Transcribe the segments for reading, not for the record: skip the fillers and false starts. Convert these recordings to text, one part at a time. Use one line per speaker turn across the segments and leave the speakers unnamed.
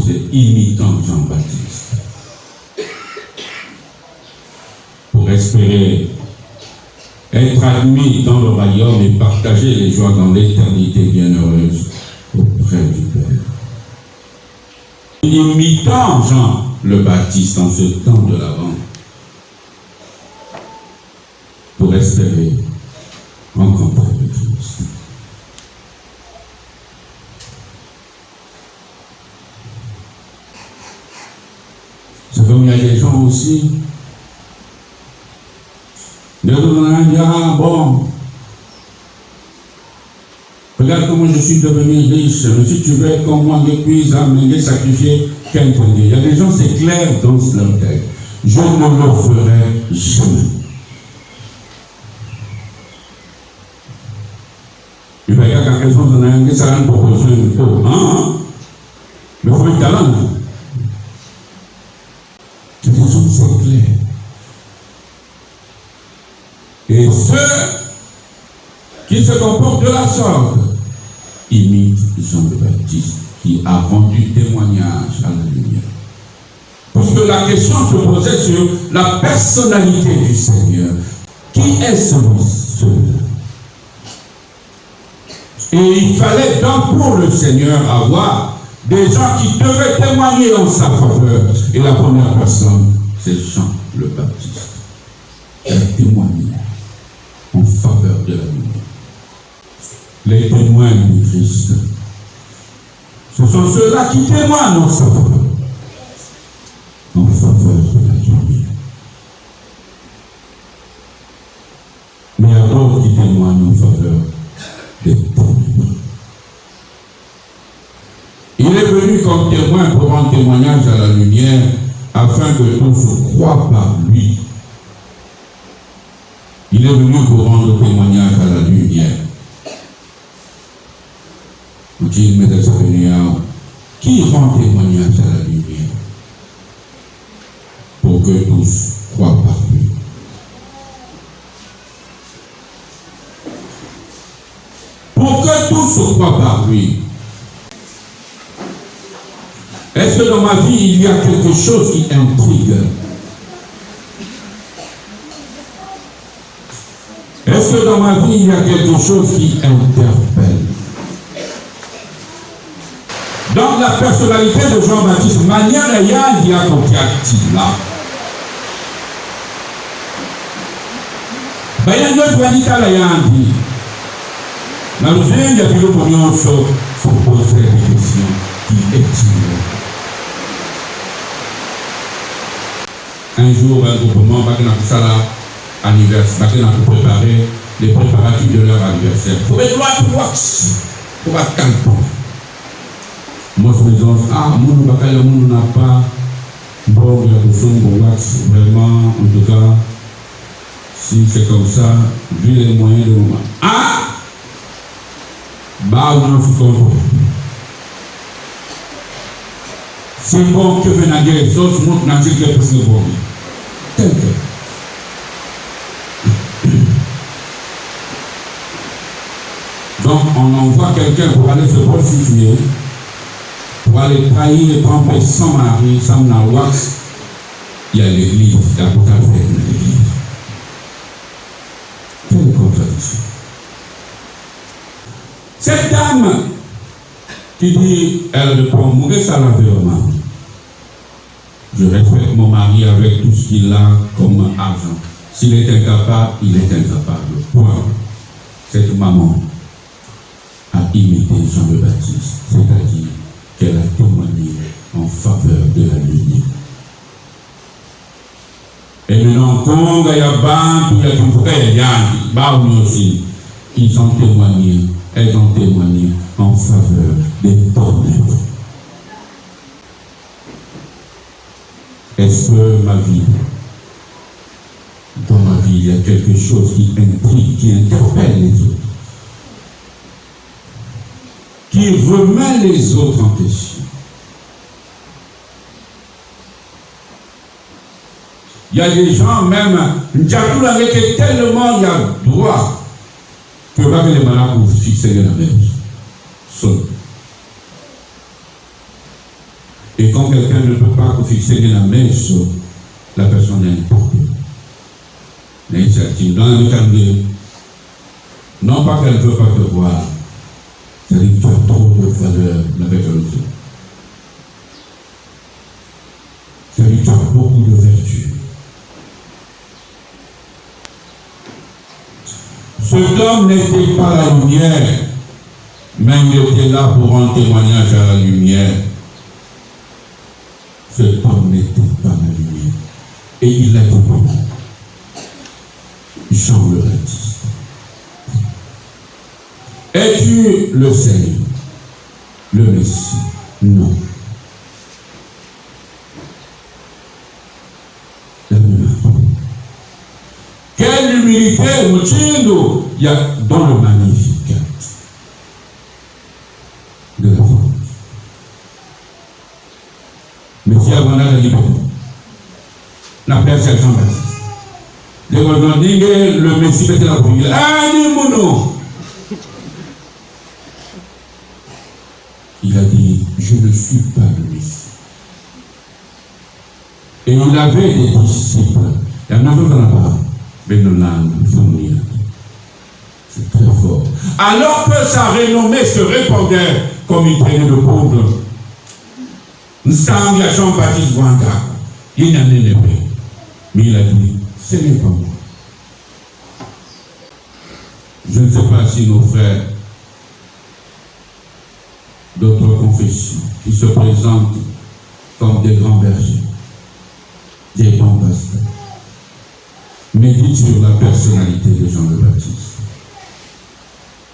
c'est imitant Jean-Baptiste. Pour espérer être admis dans le royaume et partager les joies dans l'éternité bienheureuse auprès du Père. Imitant Jean le Baptiste en ce temps de l'Avent, pour espérer rencontrer le Christ. C'est comme il y a des gens aussi, de ah bon, regarde comment je suis devenu riche, si tu veux être comme moi, depuis amener, sacrifier quelqu'un. Il y a des gens, c'est clair dans leur tête. Je ne le ferai jamais. Il va y avoir quelque chose dans un salon pour reçoit une peau. Mais il faut être talent. Les gens sont clairs. Et ceux qui se comportent de la sorte imitent Jean le Baptiste qui a rendu témoignage à la lumière. Parce que la question se posait sur la personnalité du Seigneur. Qui est celui-là? Et il fallait donc pour le Seigneur avoir des gens qui devaient témoigner en sa faveur. Et la première personne, c'est Jean le Baptiste. Il a témoigné en faveur de la lumière. Les témoins du Christ, ce sont ceux-là qui témoignent en sa faveur. En faveur de la lumière. Mais il y a d'autres qui témoignent en faveur des témoins. Il est venu comme témoin pour rendre témoignage à la lumière afin que tous croient par lui. Il est venu pour rendre témoignage à la lumière. Qui rend témoignage à la lumière? Pour que tous croient par lui. Pour que tous croient par lui. Est-ce que dans ma vie, il y a quelque chose qui intrigue? Est-ce que dans ma vie, il y a quelque chose qui interpelle? Dans la personnalité de Jean-Baptiste, manière ayant il y a contact là. Il y a une autre qualité là, il y a un dit. Dans le Seigneur, il y a plus de pognon, il faut poser des questions qui est-il? Un jour, un groupement va dans anniversaire, va préparer les préparatifs de leur anniversaire. Il faut être loin pour wax, pour attendre. Moi, je me dis, mon n'a pas bon, il y a des choses pour wax, vraiment, en tout cas, si c'est comme ça, vu les moyens de moment. On faut comprendre. C'est bon que venez à dire les autres, montre n'a-t-il que parce que bon. Tel que. Donc, on envoie quelqu'un pour aller se prostituer, pour aller trahir et tromper son mari, sans la wax. Il y a l'église, il y a beaucoup à faire dans l'église. Quelle contradiction. Cette dame qui dit, elle ne peut mourir sans l'environnement. Je respecte mon mari avec tout ce qu'il a comme argent. S'il est incapable, il est incapable. Point. Cette maman a imité Jean le Baptiste, c'est-à-dire qu'elle a témoigné en faveur de la lumière. Et maintenant, quand il y a ban, il y a tout frère, il y a aussi, ils ont témoigné, elles ont témoigné en faveur des ténèbres. Est-ce que ma vie, dans ma vie, il y a quelque chose qui intrigue, qui interpelle les autres, qui remet les autres en question? Il y a des gens même, avec tellement il y a droit que pas les malades pour fixer la même. Seul. Et quand quelqu'un ne peut pas fixer la main sur la personne est importée. Mais c'est dans le calme. Non pas qu'elle ne veut pas te voir, c'est-à-dire que tu as trop de valeur avec l'autre. C'est-à-dire que tu as beaucoup de vertu. Cet homme n'était pas la lumière, mais il était là pour rendre témoignage à la lumière. Cet homme n'était pas la lumière. Et il a dit comment? Jean le Baptiste. Es-tu le Seigneur, le Messie? Non. Quelle humilité, il y a dans le Magnificat de la France. Mais si avant la liberté, la personne Jean-Baptiste. Le Messie était la première. Ah, il a dit, je ne suis pas le Messie. Et il avait des disciples. Il y en avait dans la parole. C'est très fort. Alors que sa renommée se répandait comme une traînée de poudre. Nous sommes à Jean-Baptiste Wanda. Il n'en est pas. Mais il a dit, ce n'est pas moi. Je ne sais pas si nos frères d'autres confessions qui se présentent comme des grands bergers, des grands pasteurs, méditent sur la personnalité de Jean le Baptiste.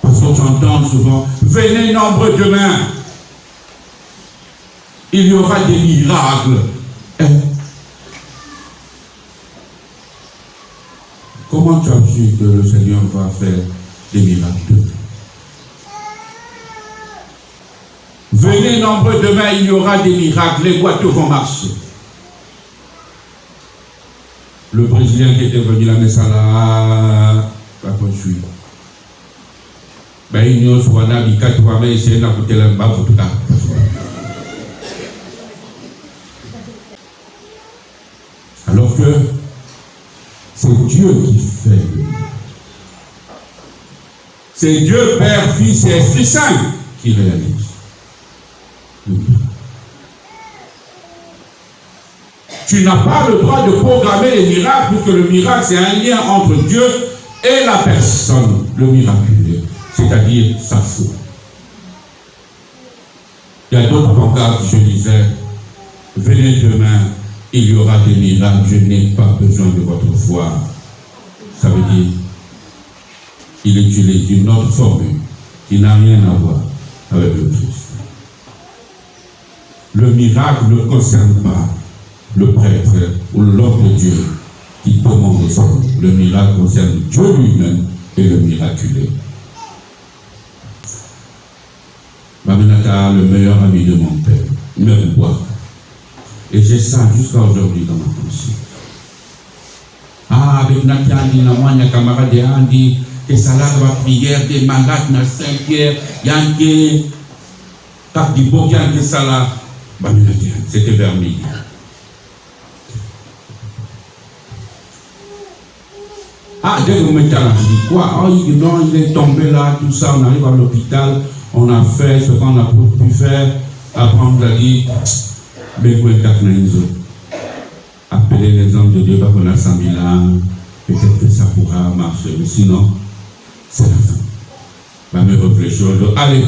Parce qu'on entend souvent, venez nombreux demain, il y aura des miracles. Comment tu as su que le Seigneur va faire des miracles? Venez nombreux demain, il y aura des miracles, les voitures vont marcher. Le Brésilien qui était venu la messe à la pas poursuivre. Ben il y a soit là, il quatre fois mais c'est là pour te l'embar pour tout cas. Alors que c'est Dieu qui fait le miracle. C'est Dieu, Père, Fils et Esprit Saint qui réalise le miracle. Tu n'as pas le droit de programmer les miracles, puisque le miracle, c'est un lien entre Dieu et la personne, le miraculé, c'est-à-dire sa foi. Il y a d'autres pancartes, je disais, venez demain, il y aura des miracles, je n'ai pas besoin de votre foi. Ça veut dire, il utilise une autre formule qui n'a rien à voir avec le Christ. Le miracle ne concerne pas le prêtre ou l'homme de Dieu qui demande ça. Le miracle concerne Dieu lui-même et le miraculé. Maminata, le meilleur ami de mon père, me voit. Et j'ai ça jusqu'à aujourd'hui dans ma conscience. Ah, avec Nathan, moi, il y a camarade de Andy, que ça là, la prière, des malades, dans 5 heures, il y a un qui, tac du beau, il y a un qui, ça là. C'était vers midi. Ah, dès que vous mettez là, je dis quoi? Oh, non, il est tombé là, tout ça, on arrive à l'hôpital, on a fait ce qu'on a pu faire. Après, on a dit, appeler les hommes de Dieu, parce qu'on a 100 000 ans, peut-être que ça pourra marcher, mais sinon, c'est la fin. Va me réfléchir, allez,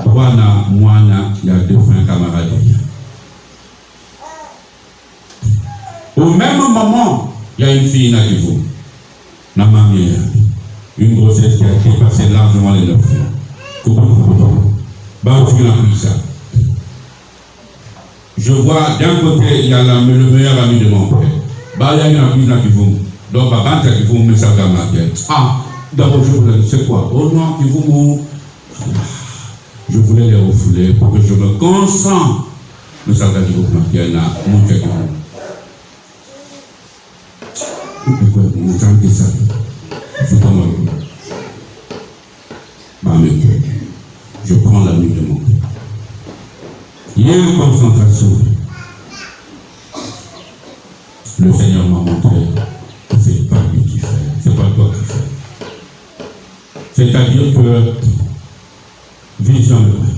voilà, moi, il y a 2 frères camarades. Au même moment, il y a une fille qui vous. Une grossesse qui a été passée largement les 9 mois. Je vois d'un côté, il y a le meilleur ami de mon père. Il y a une prise qui vous. Donc, qui vous met ça dans ma tête. Ah, d'abord, je voulais, c'est quoi? Oh non, qui vous. Je voulais les refouler pour que je me concentre. Nous savons que vous y en a mon cœur. Je prends la nuit de mon cœur. Il une concentration. Le Seigneur m'a montré que ce n'est pas lui qui fait, ce n'est pas toi qui fais. C'est-à-dire que vision de vrai.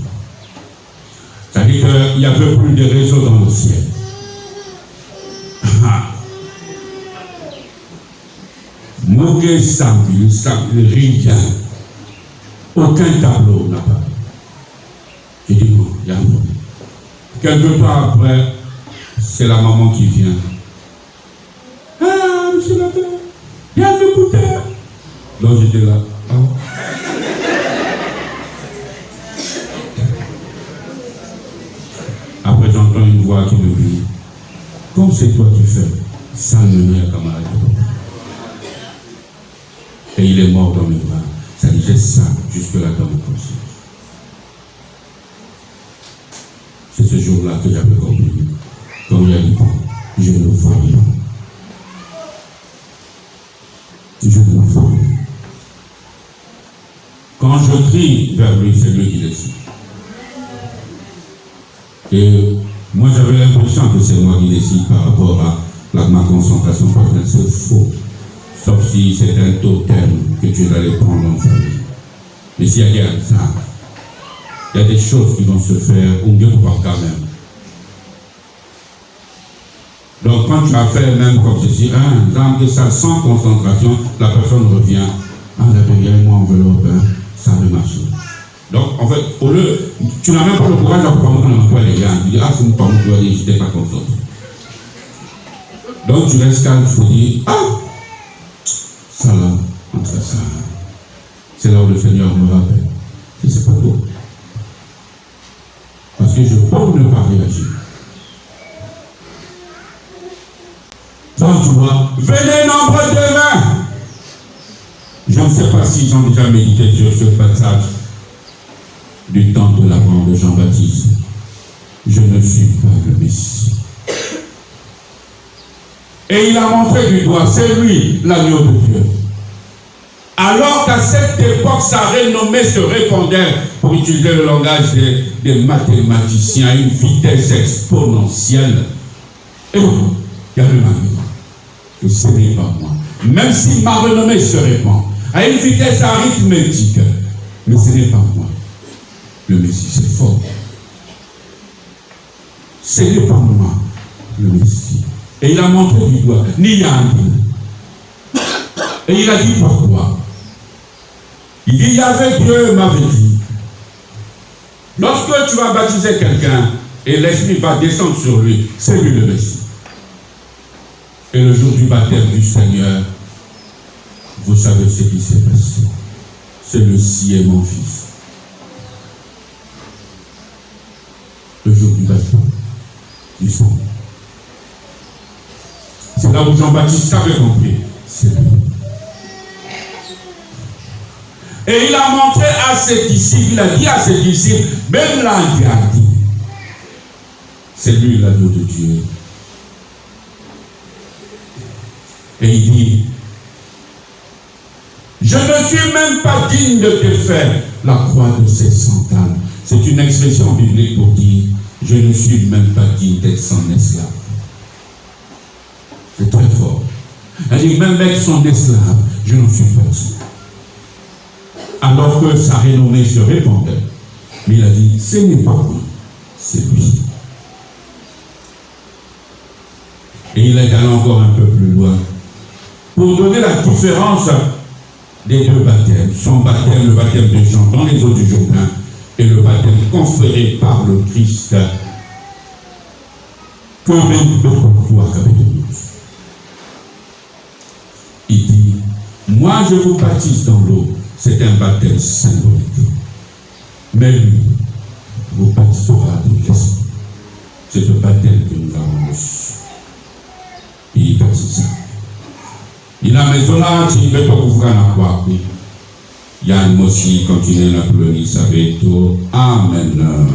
C'est-à-dire qu'il n'y avait plus de réseau dans le ciel. Mogué Sambil, rien. Aucun tableau n'a pas. J'ai dit non, il y a un problème. Quelque temps après, c'est la maman qui vient. Ah, monsieur l'abbé, il y a le bouteille. Donc j'étais là. Ah. Après, j'entends une voix qui me dit, comme c'est toi qui fais, ça ne me à camarade. Et il est mort dans mes bras. Ça dit, j'ai ça jusque-là dans mon conscience. C'est ce jour-là que j'avais compris. Comme il a dit, je ne vois rien. Je ne vois rien. Quand je crie vers lui, c'est lui qui décide. Et moi, j'avais l'impression que c'est moi qui décide par rapport à ma concentration personnelle. C'est faux. Sauf si c'est un totem que tu allais prendre en famille. Mais s'il y a des hasards, il y a des choses qui vont se faire, ou mieux pas quand même. Donc quand tu as fait même comme ceci, un exemple de ça sans concentration, la personne revient. Ah, la dernière moi enveloppe, ça avait marché. Donc en fait, au lieu, tu n'as même pas le courage de prendre un emploi les gars. Tu dis, ah, c'est une parole, tu vas dire, je n'étais pas concentré. Donc tu restes calme, il faut dire, ah, ça là, entre ça. C'est là où le Seigneur me rappelle. Et c'est pas toi. Parce que je peux ne pas réagir. Donc tu vois, venez nombreux demain. Je ne sais pas s'ils ont déjà médité sur ce passage du temps de l'avant de Jean-Baptiste. Je ne suis pas le Messie. Et il a montré du doigt, c'est lui l'agneau de Dieu. Alors qu'à cette époque, sa renommée se répandait, pour utiliser le langage des mathématiciens, à une vitesse exponentielle. Et bon, il y a le mari. Et ce n'est pas moi. Même si ma renommée se répand, à une vitesse arithmétique, mais ce n'est pas moi. Le Messie, c'est fort. Ce n'est pas moi, le Messie. Et il a montré du doigt, ni Yann. Et il a dit pourquoi. Il dit, il y avait Dieu m'avait dit, lorsque tu vas baptiser quelqu'un et l'Esprit va descendre sur lui, c'est lui le Messie. Et le jour du baptême du Seigneur, vous savez ce qui s'est passé. C'est le ci est mon fils. Le jour du baptême du Seigneur. C'est là où Jean-Baptiste avait compris. C'est lui. Et il a montré à ses disciples, il a dit à ses disciples, même là, il a dit, c'est lui l'agneau de Dieu. Et il dit, je ne suis même pas digne de te faire la croix de ses sandales. C'est une expression biblique pour dire, je ne suis même pas digne d'être son esclave. C'est très fort. Elle dit, même être son esclave, je n'en suis pas digne. Alors que sa renommée se répandait. Mais il a dit, ce n'est pas moi, c'est lui. Et il est allé encore un peu plus loin pour donner la différence des deux baptêmes. Son baptême, le baptême de Jean dans les eaux du Jourdain, et le baptême conféré par le Christ que même d'autres fois qu'avec nous. Il dit, moi je vous baptise dans l'eau. C'est un baptême symbolique. Mais lui vous baptisera de l'Esprit. C'est ce baptême que nous avons reçu. Il baptisa. Il a maison là, il ne peut pas ouvrir la croix. Il y a une aussi continue la pleurer, ça va être Amen.